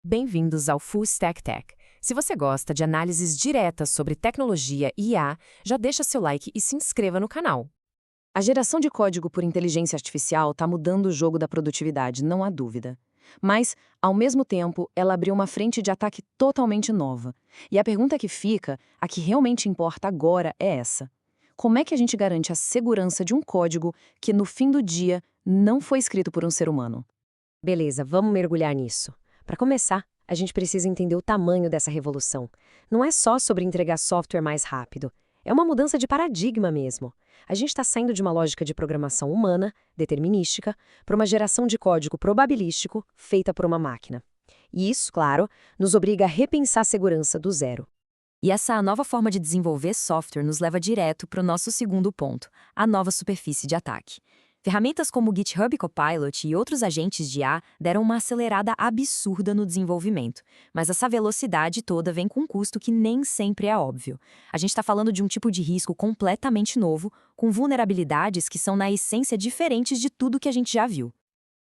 Bem-vindos ao Full Stack Tech. Se você gosta de análises diretas sobre tecnologia e IA, já deixa seu like e se inscreva no canal. A geração de código por inteligência artificial está mudando o jogo da produtividade, não há dúvida. Mas, ao mesmo tempo, ela abriu uma frente de ataque totalmente nova. E a pergunta que fica, a que realmente importa agora, é essa: como é que a gente garante a segurança de um código que, no fim do dia, não foi escrito por um ser humano? Beleza, vamos mergulhar nisso. Para começar, a gente precisa entender o tamanho dessa revolução. Não é só sobre entregar software mais rápido. É uma mudança de paradigma mesmo. A gente está saindo de uma lógica de programação humana, determinística, para uma geração de código probabilístico feita por uma máquina. E isso, claro, nos obriga a repensar a segurança do zero. E essa nova forma de desenvolver software nos leva direto para o nosso segundo ponto, a nova superfície de ataque. Ferramentas como o GitHub Copilot e outros agentes de IA deram uma acelerada absurda no desenvolvimento, mas essa velocidade toda vem com um custo que nem sempre é óbvio. A gente está falando de um tipo de risco completamente novo, com vulnerabilidades que são na essência diferentes de tudo que a gente já viu.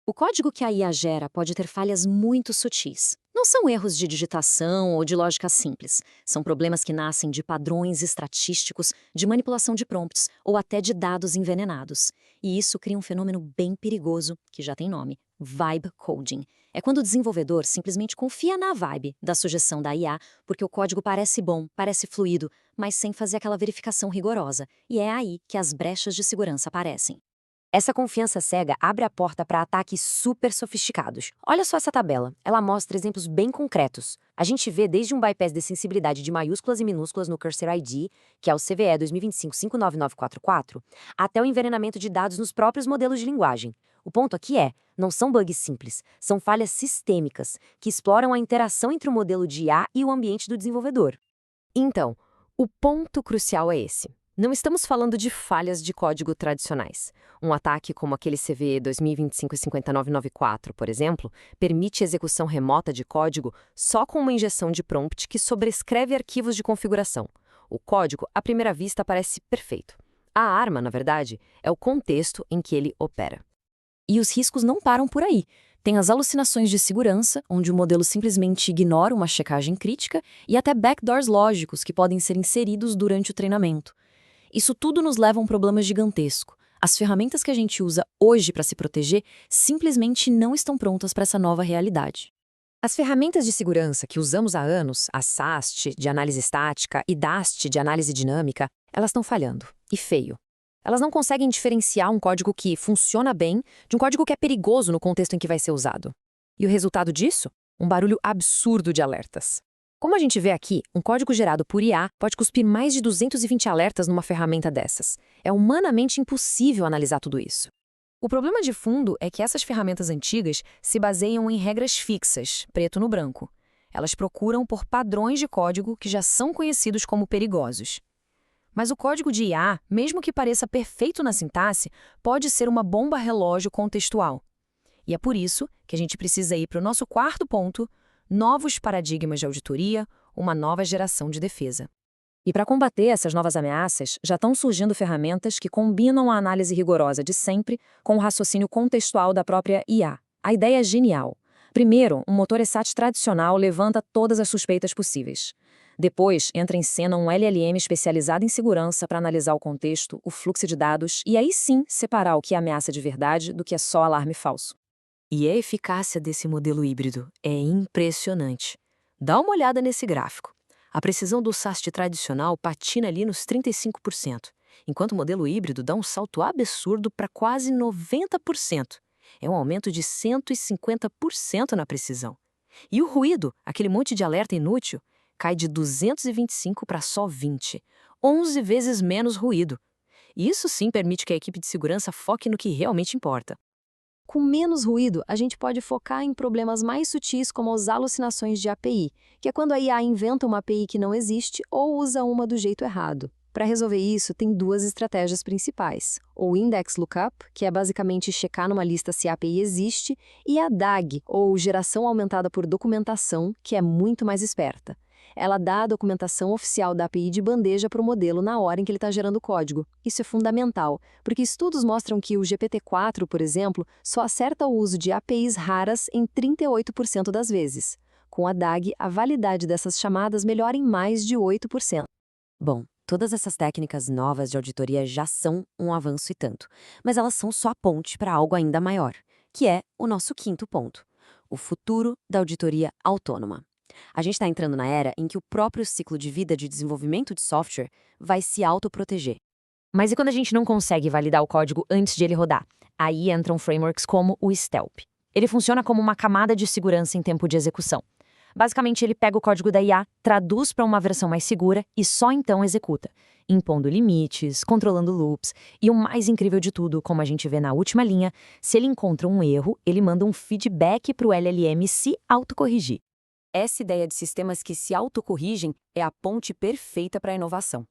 O código que a IA gera pode ter falhas muito sutis. Não são erros de digitação ou de lógica simples. São problemas que nascem de padrões estatísticos, de manipulação de prompts ou até de dados envenenados. E isso cria um fenômeno bem perigoso, que já tem nome: vibe coding. É quando o desenvolvedor simplesmente confia na vibe da sugestão da IA, porque o código parece bom, parece fluido, mas sem fazer aquela verificação rigorosa. E é aí que as brechas de segurança aparecem. Essa confiança cega abre a porta para ataques super sofisticados. Olha só essa tabela, ela mostra exemplos bem concretos. A gente vê desde um bypass de sensibilidade de maiúsculas e minúsculas no Cursor ID, que é o CVE 2025-59944, até o envenenamento de dados nos próprios modelos de linguagem. O ponto aqui não são bugs simples, são falhas sistêmicas, que exploram a interação entre o modelo de IA e o ambiente do desenvolvedor. Então, o ponto crucial é esse. Não estamos falando de falhas de código tradicionais. Um ataque como aquele CVE 2025-59994, por exemplo, permite execução remota de código só com uma injeção de prompt que sobrescreve arquivos de configuração. O código, à primeira vista, parece perfeito. A arma, na verdade, é o contexto em que ele opera. E os riscos não param por aí. Tem as alucinações de segurança, onde o modelo simplesmente ignora uma checagem crítica, e até backdoors lógicos que podem ser inseridos durante o treinamento. Isso tudo nos leva a um problema gigantesco. As ferramentas que a gente usa hoje para se proteger simplesmente não estão prontas para essa nova realidade. As ferramentas de segurança que usamos há anos, a SAST, de análise estática, e DAST, de análise dinâmica, elas estão falhando. E feio. Elas não conseguem diferenciar um código que funciona bem de um código que é perigoso no contexto em que vai ser usado. E o resultado disso? Um barulho absurdo de alertas. Como a gente vê aqui, um código gerado por IA pode cuspir mais de 220 alertas numa ferramenta dessas. É humanamente impossível analisar tudo isso. O problema de fundo é que essas ferramentas antigas se baseiam em regras fixas, preto no branco. Elas procuram por padrões de código que já são conhecidos como perigosos. Mas o código de IA, mesmo que pareça perfeito na sintaxe, pode ser uma bomba relógio contextual. E é por isso que a gente precisa ir para o nosso quarto ponto: novos paradigmas de auditoria, uma nova geração de defesa. E para combater essas novas ameaças, já estão surgindo ferramentas que combinam a análise rigorosa de sempre com o raciocínio contextual da própria IA. A ideia é genial. Primeiro, um motor ESAT tradicional levanta todas as suspeitas possíveis. Depois, entra em cena um LLM especializado em segurança para analisar o contexto, o fluxo de dados e aí sim separar o que é ameaça de verdade do que é só alarme falso. E a eficácia desse modelo híbrido é impressionante. Dá uma olhada nesse gráfico. A precisão do SAST tradicional patina ali nos 35%, enquanto o modelo híbrido dá um salto absurdo para quase 90%. É um aumento de 150% na precisão. E o ruído, aquele monte de alerta inútil, cai de 225 para só 20, 11 vezes menos ruído. E isso sim permite que a equipe de segurança foque no que realmente importa. Com menos ruído, a gente pode focar em problemas mais sutis como as alucinações de API, que é quando a IA inventa uma API que não existe ou usa uma do jeito errado. Para resolver isso, tem duas estratégias principais: o Index Lookup, que é basicamente checar numa lista se a API existe, e a DAG, ou Geração Aumentada por Documentação, que é muito mais esperta. Ela dá a documentação oficial da API de bandeja para o modelo na hora em que ele está gerando o código. Isso é fundamental, porque estudos mostram que o GPT-4, por exemplo, só acerta o uso de APIs raras em 38% das vezes. Com a DAG, a validade dessas chamadas melhora em mais de 8%. Bom, todas essas técnicas novas de auditoria já são um avanço e tanto, mas elas são só a ponte para algo ainda maior, que é o nosso quinto ponto: o futuro da auditoria autônoma. A gente está entrando na era em que o próprio ciclo de vida de desenvolvimento de software vai se autoproteger. Mas e quando a gente não consegue validar o código antes de ele rodar? Aí entram frameworks como o Stealth. Ele funciona como uma camada de segurança em tempo de execução. Basicamente, ele pega o código da IA, traduz para uma versão mais segura e só então executa, impondo limites, controlando loops e o mais incrível de tudo, como a gente vê na última linha, se ele encontra um erro, ele manda um feedback para o LLM se autocorrigir. Essa ideia de sistemas que se autocorrigem é a ponte perfeita para a inovação.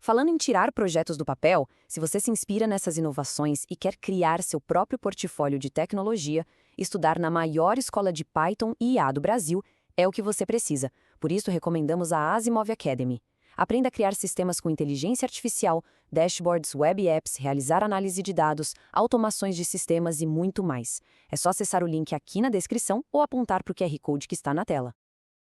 Falando em tirar projetos do papel, se você se inspira nessas inovações e quer criar seu próprio portfólio de tecnologia, estudar na maior escola de Python e IA do Brasil é o que você precisa. Por isso, recomendamos a Asimov Academy. Aprenda a criar sistemas com inteligência artificial, dashboards, web apps, realizar análise de dados, automações de sistemas e muito mais. É só acessar o link aqui na descrição ou apontar para o QR Code que está na tela.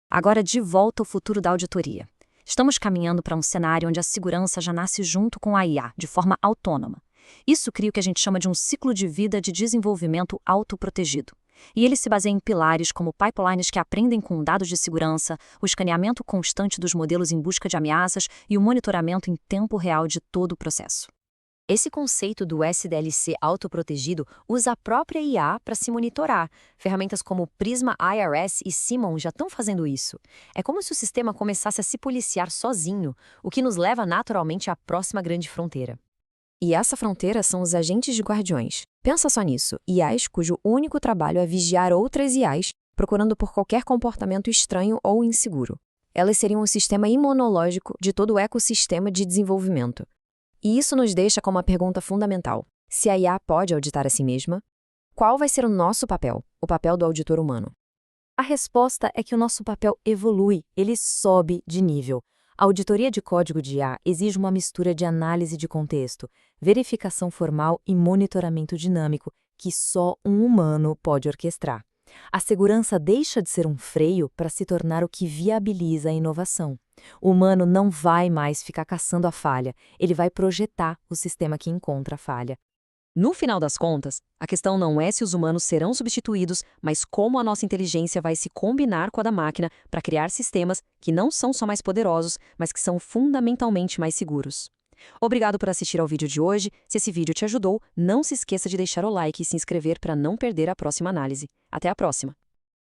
Agora, de volta ao futuro da auditoria. Estamos caminhando para um cenário onde a segurança já nasce junto com a IA, de forma autônoma. Isso cria o que a gente chama de um ciclo de vida de desenvolvimento autoprotegido. E ele se baseia em pilares como pipelines que aprendem com dados de segurança, o escaneamento constante dos modelos em busca de ameaças e o monitoramento em tempo real de todo o processo. Esse conceito do SDLC autoprotegido usa a própria IA para se monitorar. Ferramentas como Prisma IRS e Simon já estão fazendo isso. É como se o sistema começasse a se policiar sozinho, o que nos leva naturalmente à próxima grande fronteira. E essa fronteira são os agentes de guardiões. Pensa só nisso, IAs cujo único trabalho é vigiar outras IAs, procurando por qualquer comportamento estranho ou inseguro. Elas seriam o sistema imunológico de todo o ecossistema de desenvolvimento. E isso nos deixa com uma pergunta fundamental. Se a IA pode auditar a si mesma, qual vai ser o nosso papel, o papel do auditor humano? A resposta é que o nosso papel evolui, ele sobe de nível. A auditoria de código de IA exige uma mistura de análise de contexto, verificação formal e monitoramento dinâmico, que só um humano pode orquestrar. A segurança deixa de ser um freio para se tornar o que viabiliza a inovação. O humano não vai mais ficar caçando a falha, ele vai projetar o sistema que encontra a falha. No final das contas, a questão não é se os humanos serão substituídos, mas como a nossa inteligência vai se combinar com a da máquina para criar sistemas que não são só mais poderosos, mas que são fundamentalmente mais seguros. Obrigado por assistir ao vídeo de hoje. Se esse vídeo te ajudou, não se esqueça de deixar o like e se inscrever para não perder a próxima análise. Até a próxima!